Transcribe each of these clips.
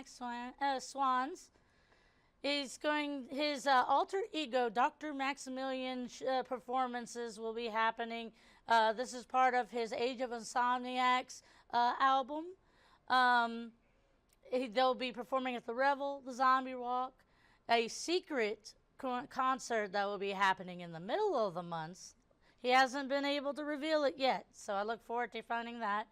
Swans. His alter ego, Dr. Maximilian performances will be happening. This is part of his Age of Insomniacs album. Um, they'll be performing at the Revel, the Zombie Walk, a secret concert that will be happening in the middle of the month. He hasn't been able to reveal it yet, so I look forward to finding that.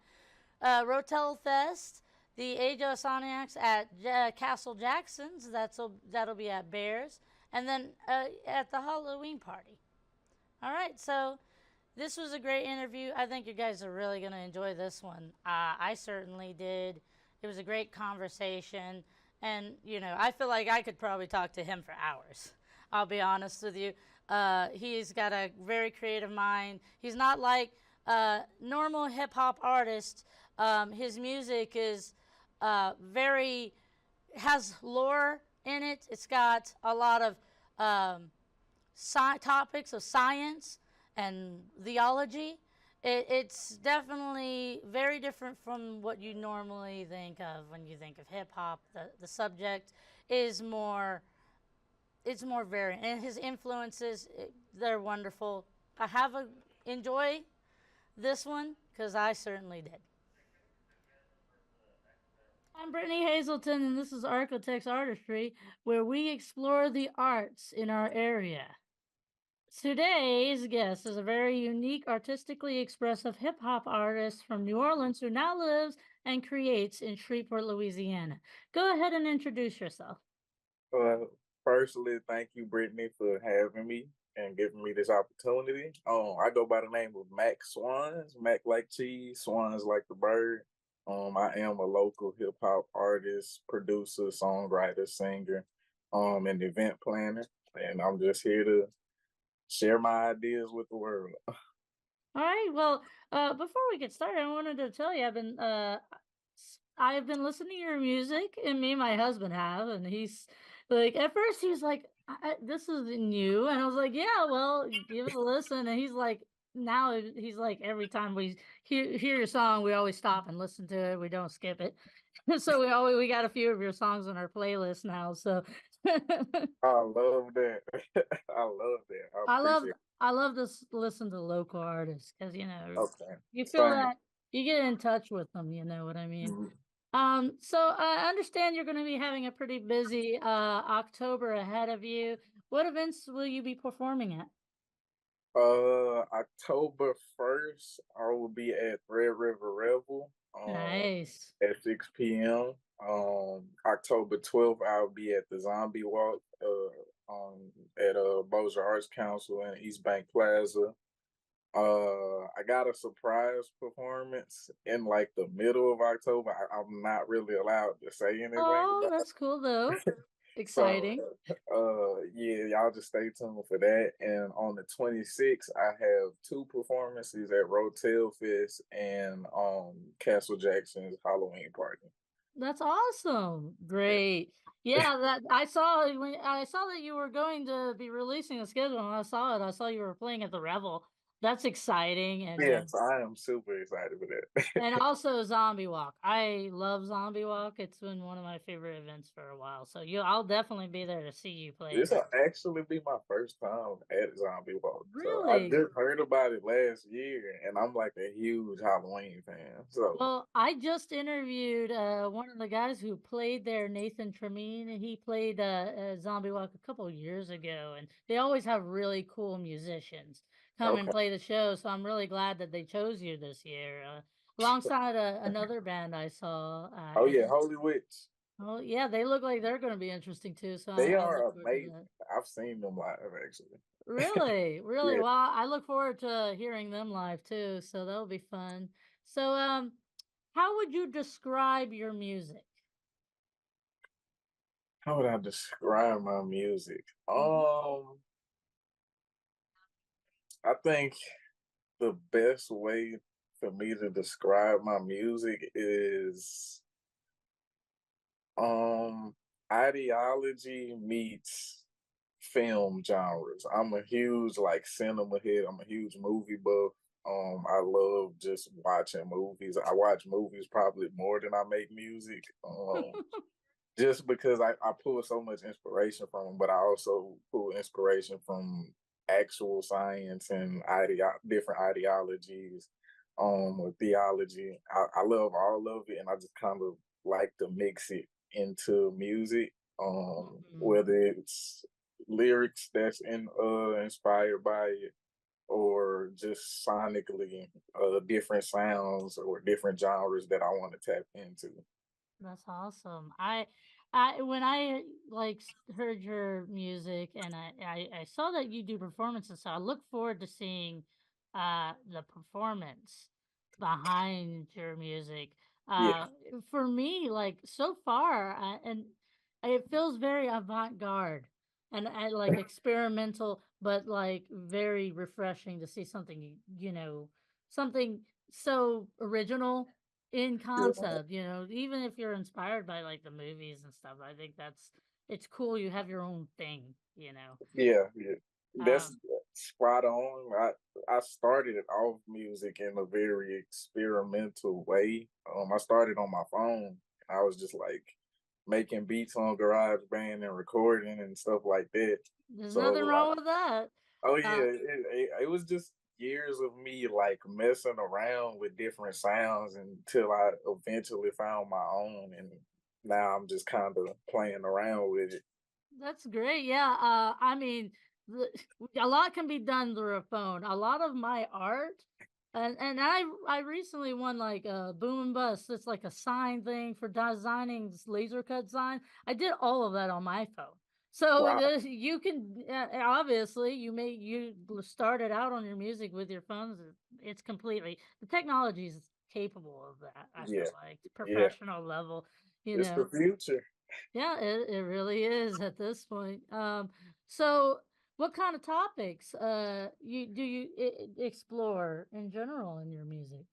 Rotel Fest, the Age of Insomniacs at Castle Jackson's. That'll be at Bears, and then at the Halloween party. All right, so this was a great interview. I think you guys are really going to enjoy this one. I certainly did. It was a great conversation, and I feel like I could probably talk to him for hours. I'll be honest with you. He's got a very creative mind. He's not like normal hip hop artists. His music is very has lore in it. It's got a lot of topics of science and theology. It's definitely very different from what you normally think of when you think of hip hop. The subject is more it's more varied, and his influences, they're wonderful. Enjoy this one because I certainly did. I'm Brittney Hazelton, and this is Architects Artistry, where we explore the arts in our area. Today's guest is a very unique, artistically expressive hip hop artist from New Orleans who now lives and creates in Shreveport, Louisiana. Go ahead and introduce yourself. Uh, Firstly, thank you, Brittany, for having me and giving me this opportunity. I go by the name of Mack Swans, Mack like cheese, Swans like the bird. I am a local hip hop artist, producer, songwriter, singer, and event planner, and I'm just here to share my ideas with the world. All right. Well, before we get started, I wanted to tell you I've been listening to your music, and me and my husband have, and he's like, at first he was like, "This is new," and I was like, "Yeah, well, give it a listen." And he's like, now he's like, every time we hear your song, we always stop and listen to it. We don't skip it. So we got a few of your songs on our playlist now. So I love that. I love that. I I love appreciate I love to listen to local artists because it. Okay. you feel Same. that you get in touch with them. You know what I mean? Mhm. So I understand you're going to be having a pretty busy October ahead of you. What events will you be performing at? October 1st, I will be at Red River Revel Nice. at 6 p.m. October 12th, I'll be at the Zombie Walk at Bossier Arts Council in East Bank Plaza. I got a surprise performance in like the middle of October. I'm not really allowed to say anything Oh, about that's cool though. so, Exciting. yeah, y'all just stay tuned for that. And on the 26th, I have two performances at Rotel Fest and Castle Jackson's Halloween party. That's awesome. Yeah. Great. Yeah, that I saw that you were going to be releasing a schedule and I saw it. I saw you were playing at the Revel. That's exciting Yes, I am super excited for that. and also Zombie Walk. I love Zombie Walk. It's been one of my favorite events for a while. So I'll definitely be there to see you play This will that. actually be my first time at Zombie Walk. So I Really? just heard about it last year, and I'm like a huge Halloween fan. So, Well, I just interviewed one of the guys who played there, Nathan Tremine. He played Zombie Walk a couple years ago, and they always have really cool musicians come and okay. play the show. So I'm really glad that they chose you this year, alongside another band I saw. Oh, yeah, Holy Witch. Oh yeah, they look like they're going to be interesting too. So They I look are forward to amazing. that. I've seen them live, actually. Really, really. Yeah. Well, I look forward to hearing them live too. So that'll be fun. So, how would you describe your music? How would I describe my music? Mhm. I think the best way for me to describe my music is um ideology meets film genres. I'm a huge like cinema head. I'm a huge movie buff. I love just watching movies. I watch movies probably more than I make music. just because I pull so much inspiration from them, but I also pull inspiration from actual science and different ideologies, or theology. I love all of it, and I just kind of like to mix it into music, Mhm. whether it's lyrics that's inspired by it or just sonically different sounds or different genres that I want to tap into. That's awesome. I when I heard your music and I saw that you do performances, so I look forward to seeing the performance behind your music. Yeah, Uh, for me, like so far, and it feels very avant-garde and like experimental, but like very refreshing to see something something so original in yeah. concept, even if you're inspired by like the movies and stuff. I think it's cool you have your own thing. Yeah, yeah. That's Um spot on. I started off music in a very experimental way. I started on my phone. I was just like making beats on GarageBand and recording and stuff like that. there's nothing So, wrong with that. oh yeah, Uh it was just years of me like messing around with different sounds until I eventually found my own, and now I'm just kind of playing around with it. That's great. Yeah. I mean, the, a lot can be done through a phone. A lot of my art, and I recently won like a boom and bust. It's like a sign thing for designing this laser cut sign. I did all of that on my phone. So Wow. you can obviously you started out on your music with your phones. It's completely the technology is capable of that. I Yeah. feel like Yeah. professional level. You It's the know. future. Yeah, it really is at this point. So what kind of topics you explore in general in your music?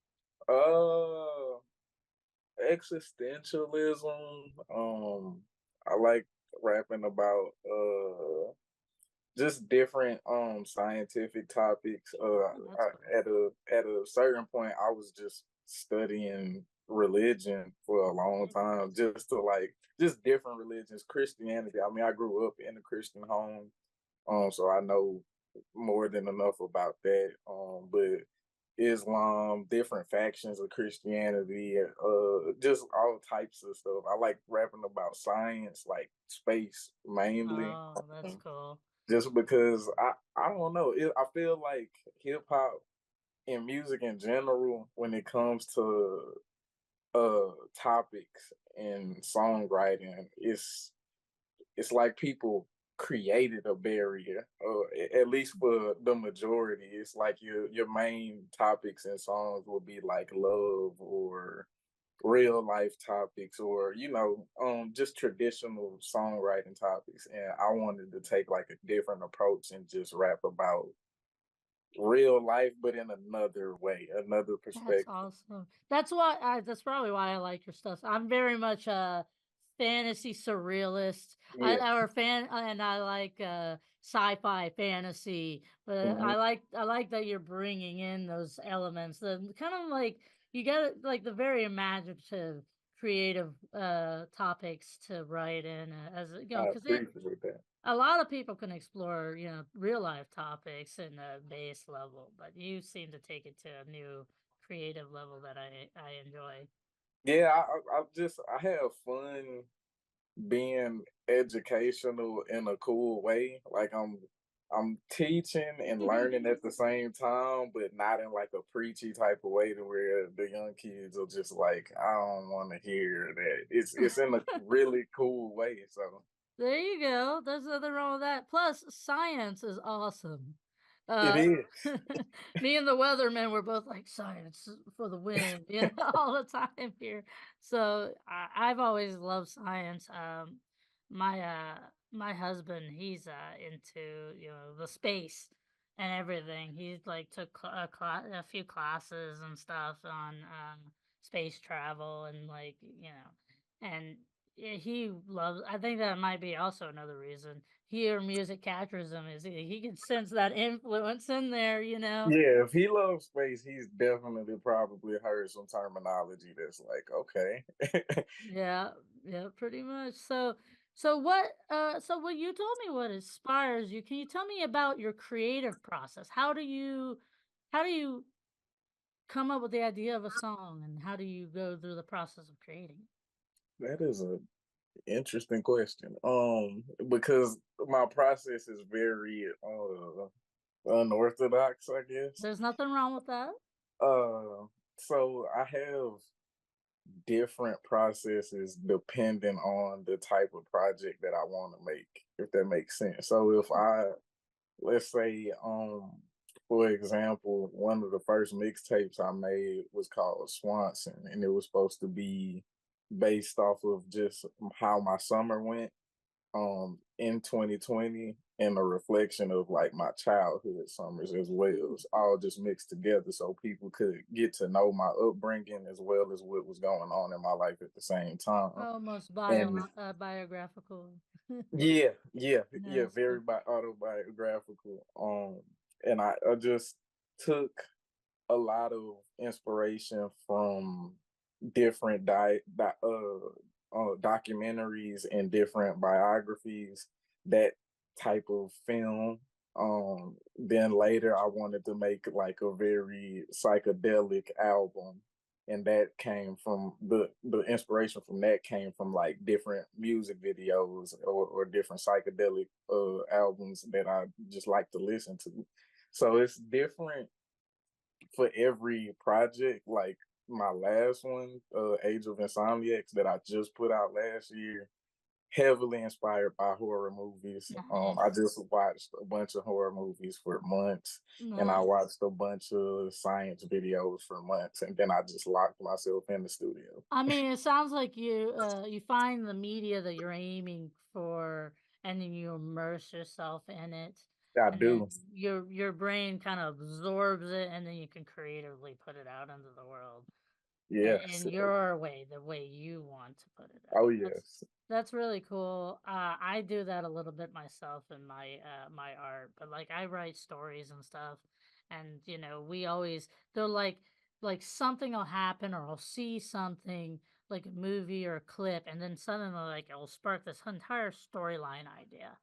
Uh, Existentialism. I like rapping about just different scientific topics. Oh, that's cool. At a certain point, I was just studying religion for a long time, just to like just different religions, Christianity. I mean, I grew up in a Christian home, so I know more than enough about that. But Islam, different factions of Christianity, just all types of stuff. I like rapping about science, like space mainly, Oh, that's um, cool. just because I don't know. I feel like hip hop and music in general, when it comes to topics and songwriting, it's like people created a barrier, at least for the majority. It's like your main topics and songs will be like love or real life topics, or just traditional songwriting topics. And I wanted to take like a different approach and just rap about real life, but in another way, another That's perspective. awesome. That's probably why I like your stuff. I'm very much a fantasy surrealist. Yeah. And I like sci-fi fantasy, but Hmm. I like that you're bringing in those elements. The kind of like you got like the very imaginative, creative topics to write in I because it appreciate that. a lot of people can explore, real life topics in a base level, but you seem to take it to a new creative level that I enjoy. Yeah, I have fun being educational in a cool way. Like I'm teaching and learning at the same time, but not in like a preachy type of way to where the young kids are just like, I don't want to hear that. It's in a really cool way. So There you go. There's nothing wrong with that. Plus, science is awesome. it Uh, is. Me and the weatherman were both like science for the win, all the time here. So I've always loved science. My husband, he's into the space and everything. He's like took a few classes and stuff on space travel and and Yeah, he loves. I think that might be also another reason. Hear music catches him is he can sense that influence in there, you know. Yeah, if he loves space, he's definitely probably heard some terminology that's like, okay. Yeah, yeah, pretty much. So you told me what inspires you. Can you tell me about your creative process? How do you come up with the idea of a song and how do you go through the process of creating? That is a interesting question. Because my process is very unorthodox, I guess. There's nothing wrong with that. Uh, so I have different processes depending on the type of project that I want to make, if that makes sense. So if I, let's say, for example, one of the first mixtapes I made was called Swanson, and it was supposed to be based off of just how my summer went in 2020, and a reflection of like my childhood summers as well. It's all just mixed together so people could get to know my upbringing as well as what was going on in my life at the same time. Almost And biographical. yeah, yeah, yeah, That's very cool. autobiographical. And I just took a lot of inspiration from different documentaries and different biographies, that type of film. Then later, I wanted to make like a very psychedelic album, and that came from the inspiration from that came from like different music videos or different psychedelic albums that I just like to listen to. So it's different for every project. Like my last one, Age of Insomniacs, that I just put out last year, heavily inspired by horror movies. I Nice. just watched a bunch of horror movies for months, and I Nice. watched a bunch of science videos for months, and then I just locked myself in the studio. I mean, it sounds like you find the media that you're aiming for, and then you immerse yourself in it, I and then do. your brain kind of absorbs it, and then you can creatively put it out into the world in Yes. your way, the way you want to put it Oh out. yes. That's really cool. I do that a little bit myself in my art, but like I write stories and stuff, and we always they're like something will happen or I'll see something like a movie or a clip, and then suddenly like it will spark this entire storyline idea,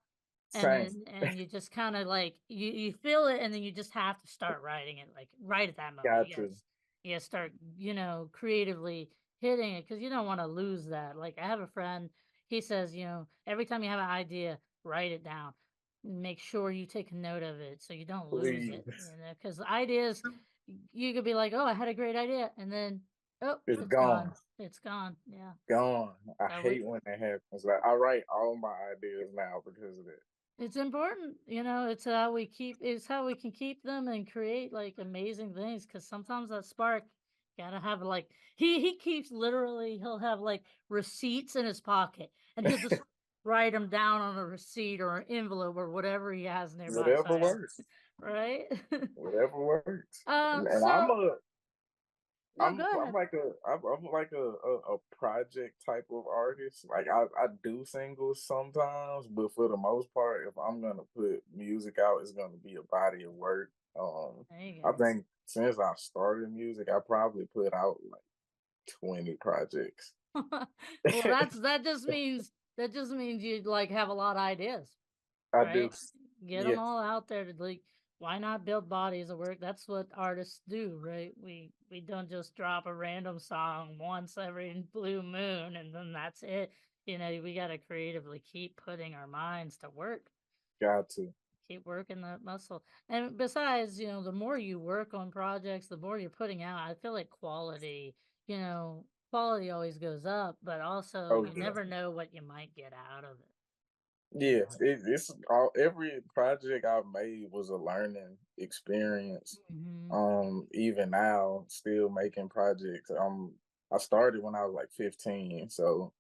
and Same. then you just kind of like you feel it, and then you just have to start writing it like right at that moment. Got to. You guys start creatively hitting it because you don't want to lose that. Like I have a friend, he says, every time you have an idea, write it down. Make sure you take a note of it so you don't lose it. Please. Because ideas, you could be like, oh, I had a great idea, and then oh, It's it's gone. gone. It's gone. Yeah. Gone. I So hate when that happens. Like I write all my ideas now because of it. it's important, it's how we can keep them and create like amazing things. Because sometimes that spark gotta have like he keeps literally he'll have like receipts in his pocket, and he'll just write them down on a receipt or an envelope or whatever he has nearby. So Whatever works. right. Whatever works. And I'm So a no, go I'm ahead. like I'm like a project type of artist. Like I do singles sometimes, but for the most part, if I'm gonna put music out, it's gonna be a body of work. There you I go. think since I started music, I probably put out like 20 projects. Well, that just means you like have a lot of ideas. I do. Right? Get them Yeah, all out there to like why not build bodies of work? That's what artists do, right? We don't just drop a random song once every blue moon and then that's it. We got to creatively keep putting our minds to work. got to. Keep working that muscle. And besides, the more you work on projects, the more you're putting out. I feel like you know, quality always goes up, but also Oh you yeah. never know what you might get out of it, Yeah, it's all every project I've made was a learning experience. Hmm. Even now, still making projects. I started when I was like 15, so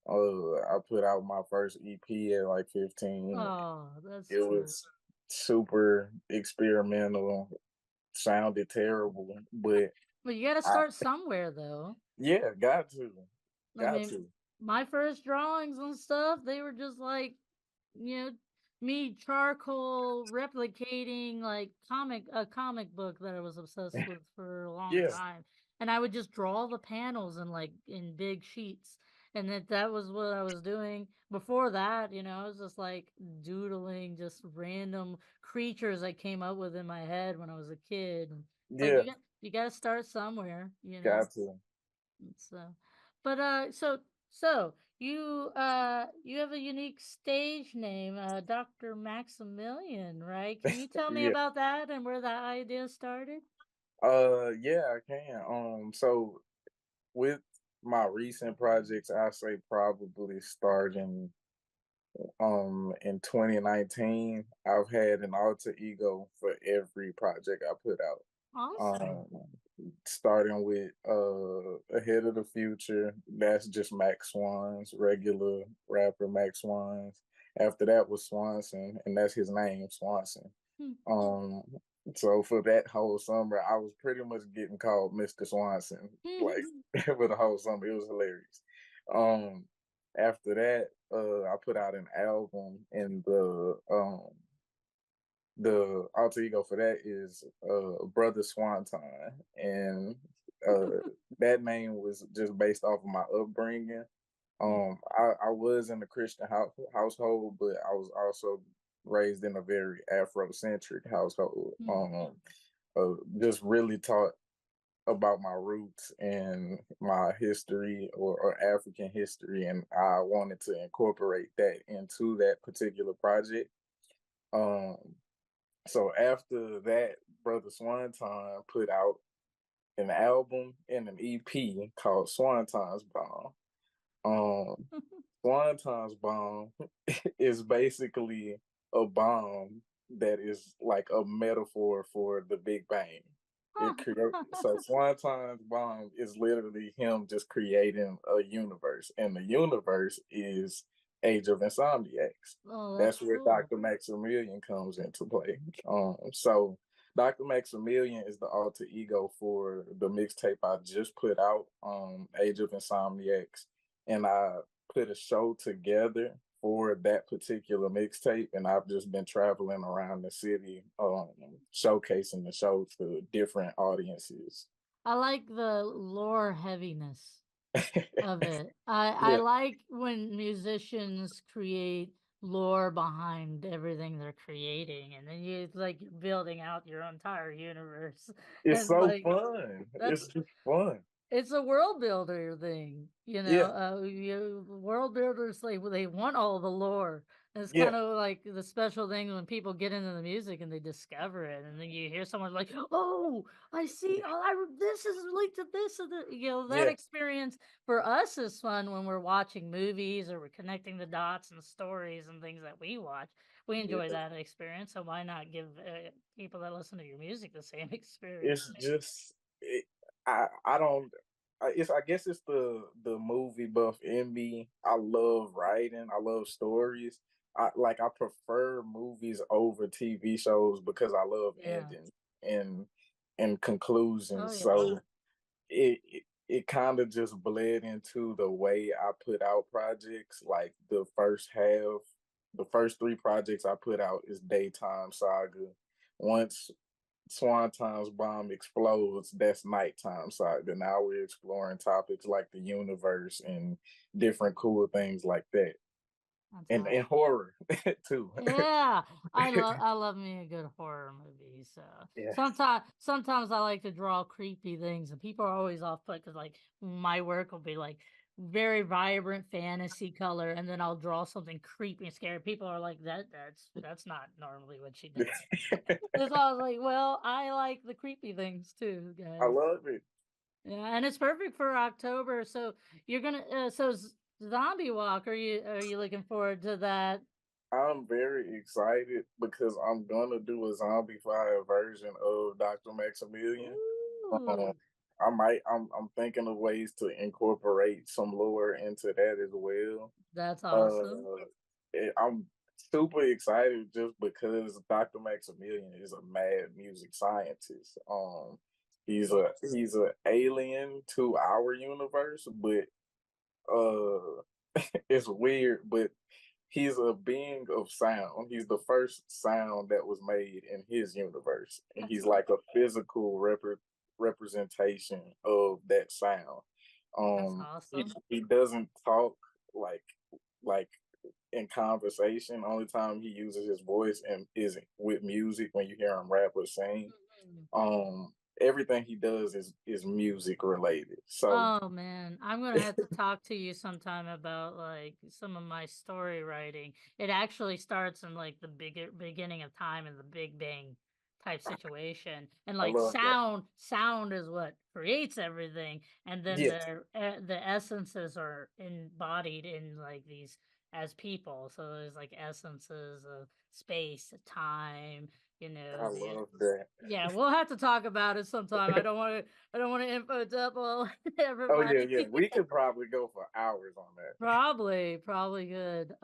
I put out my first EP at like 15. Oh, that's It cool. was super experimental, sounded terrible, but But you gotta I start somewhere, though. yeah, got to, I got mean, to. my first drawings and stuff, they were just like, you know, me charcoal replicating like a comic book that I was obsessed with for a long Yeah, time. And I would just draw the panels in like in big sheets. And that was what I was doing. Before that, I was just like doodling just random creatures I came up with in my head when I was a kid. And it's like yeah, you got to start somewhere. got to. So, but so you have a unique stage name, Dr. Maximilian, right? Can you tell me Yeah. about that and where that idea started? Yeah, I can. So with my recent projects, I say probably starting in 2019, I've had an alter ego for every project I put out. Awesome. Um, Starting with Ahead of the Future, that's just Mack Swans, regular rapper Mack Swans. After that was Swanson, and that's his name, Swanson. Hmm. Um, so for that whole summer, I was pretty much getting called Mr. Swanson, like for the whole summer. It was hilarious. Um, After that, I put out an album, and the alter ego for that is Brother Swanton, and uh, that name was just based off of my upbringing. I was in a Christian household, but I was also raised in a very Afrocentric household. Just really taught about my roots and my history, or African history, and I wanted to incorporate that into that particular project. Um, so after that, Brother Swanton put out an album and an EP called Swanton's Bomb. Um, Swanton's bomb is basically a bomb that is like a metaphor for the Big Bang. So Swanton's bomb is literally him just creating a universe, and the universe is Age of Insomniacs. Oh, that's That's where cool. Dr. Maximilian comes into play. So Dr. Maximilian is the alter ego for the mixtape I just put out, Age of Insomniacs, and I put a show together for that particular mixtape, and I've just been traveling around the city, showcasing the show to different audiences. I like the lore heaviness of it. I Yeah, like when musicians create lore behind everything they're creating, and then you're building out your entire universe. it's And so like fun. that's It's just fun. it's a world builder thing, Yeah, world builders, like, they want all the lore. It's yeah, kind of like the special thing when people get into the music and they discover it, and then you hear someone like, "Oh, I see. Oh, this is linked to this." And that yeah. experience for us is fun when we're watching movies or we're connecting the dots and stories and things that we watch. We enjoy Yeah. that experience, so why not give people that listen to your music the same experience? It's just I don't I guess it's the movie buff in me. I love writing. I love stories. I prefer movies over TV shows because I love Yeah. endings and Oh conclusions. yeah. So it kind of just bled into the way I put out projects. Like the first three projects I put out is Daytime Saga. Once Swanton's bomb explodes, that's nighttime saga. Now we're exploring topics like the universe and different cool things like that. That's And awesome. horror too. Yeah, I love me a good horror movie. So Yeah. sometimes I like to draw creepy things, and people are always off put because like my work will be like very vibrant fantasy color, and then I'll draw something creepy and scary. People are like, that's not normally what she does. So I was like, well, I like the creepy things too, I guys. love it. Yeah, and it's perfect for October. So you're gonna Zombie Walk. Are you looking forward to that? I'm very excited because I'm gonna do a zombie fire version of Dr. Maximilian. Um, Ooh. I'm thinking of ways to incorporate some lore into that as well. That's awesome. Uh, I'm super excited just because Dr. Maximilian is a mad music scientist. He's a alien to our universe, but uh it's weird, but he's a being of sound. He's the first sound that was made in his universe, and That's he's like a physical representation of that sound. awesome. He doesn't talk like like in conversation. Only time he uses his voice and is with music when you hear him rap or sing. Mhm. Um, Everything he does is music related. So Oh man, I'm gonna have to talk to you sometime about like some of my story writing. It actually starts in like the beginning of time in the Big Bang type situation, and I like love that. sound is what creates everything, and then Yes, the essences are embodied in like these as people. So there's like essences of space, time, I the love that. yeah, we'll have to talk about it sometime. I don't want to info double Oh yeah, everybody. yeah. We could probably go for hours on that. Probably good.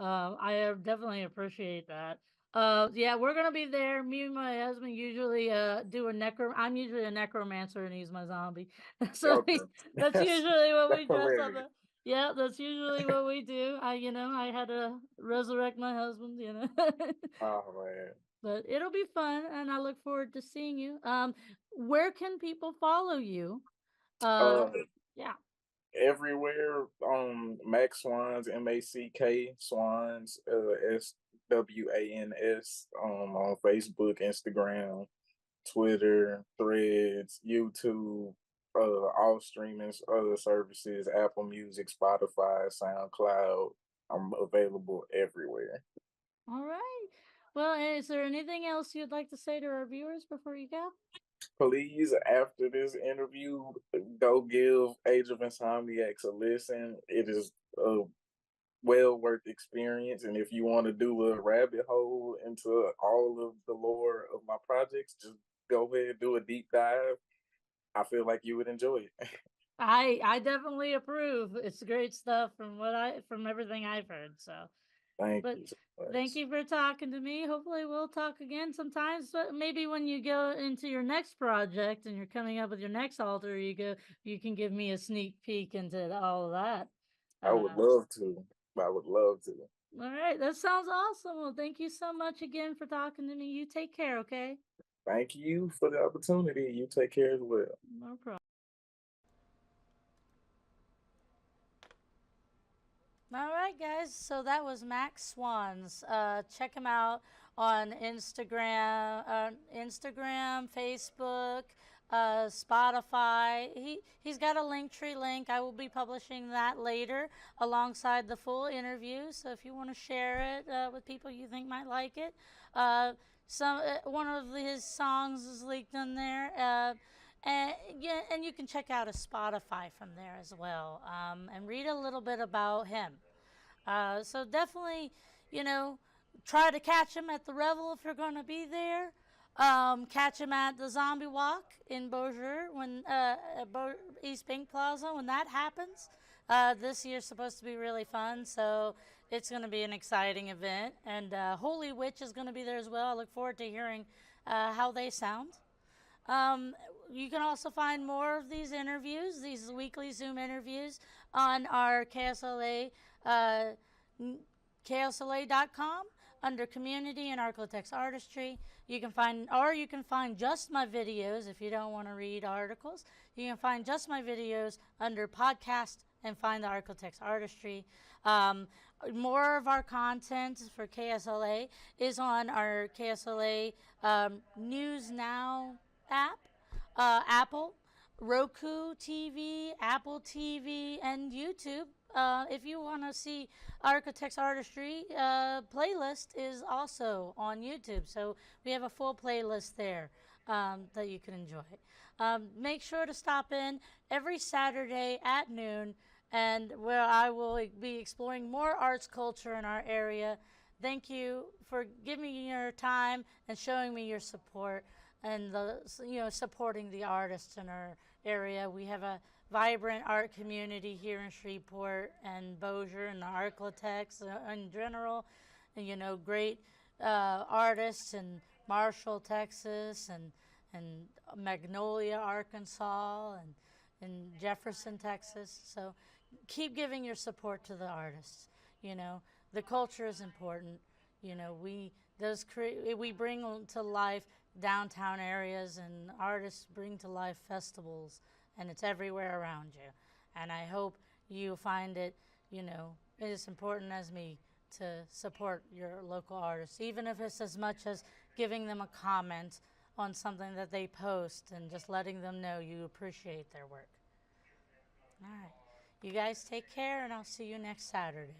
Definitely appreciate that. Yeah, we're gonna be there. Me and my husband usually do a I'm usually a necromancer and he's my zombie. So Okay, that's usually what that's we dress up. hilarious. Yeah, that's usually what we do. I had to resurrect my husband. Oh man. But it'll be fun, and I look forward to seeing you. Where can people follow you? Uh, Uh, yeah. Everywhere. Mack Swans, Mack Swans, SWANS. On Facebook, Instagram, Twitter, Threads, YouTube, all streaming services, Apple Music, Spotify, SoundCloud. I'm available everywhere. All right. Well, is there anything else you'd like to say to our viewers before you go? Please, after this interview, go give Age of Insomniacs a listen. It is a well worth experience. And if you want to do a rabbit hole into all of the lore of my projects, just go ahead and do a deep dive. I feel like you would enjoy it. I definitely approve. It's great stuff from everything I've heard. So, Thank but you so thank much. you for talking to me. Hopefully, we'll talk again sometimes. But maybe when you go into your next project and you're coming up with your next alter ego, you can give me a sneak peek into all of that. I would Uh, love to. I would love to. All right, that sounds awesome. Well, thank you so much again for talking to me. You take care, okay? Thank you for the opportunity. You take care as well. No problem. All right, guys. So that was Mack Swans. Check him out on Instagram, Facebook, Spotify. He's got a Linktree link. I will be publishing that later alongside the full interview. So if you want to share it with people you think might like it, one of his songs is leaked in there. And yeah, and you can check out his Spotify from there as well, and read a little bit about him. So definitely, you know, try to catch him at the Revel if you're going to be there. Catch him at the Zombie Walk in Beaujeu when East Pink Plaza when that happens. This year's supposed to be really fun, so it's going to be an exciting event. And Holy Witch is going to be there as well. I look forward to hearing how they sound. Um, you can also find more of these interviews, these weekly Zoom interviews, on our KSLA, uh, KSLA.com under Community and Architects Artistry. You can find just my videos if you don't want to read articles. You can find just my videos under Podcast and find the Architects Artistry. Um, More of our content for KSLA is on our KSLA News Now app, Apple, Roku TV, Apple TV, and YouTube. If you want to see Architects Artistry, playlist is also on YouTube. So we have a full playlist there that you can enjoy. Make sure to stop in every Saturday at noon, and where I will be exploring more arts culture in our area. Thank you for giving me your time and showing me your support and supporting the artists in our area. We have a vibrant art community here in Shreveport and Bossier and the Architects in general, and great artists in Marshall, Texas, and Magnolia, Arkansas, and in Jefferson, Texas. So keep giving your support to the artists. You know, the culture is important. You know, we bring to life downtown areas, and artists bring to life festivals, and it's everywhere around you. And I hope you find it, you know, as important as me to support your local artists, even if it's as much as giving them a comment on something that they post and just letting them know you appreciate their work. All right. You guys take care, and I'll see you next Saturday.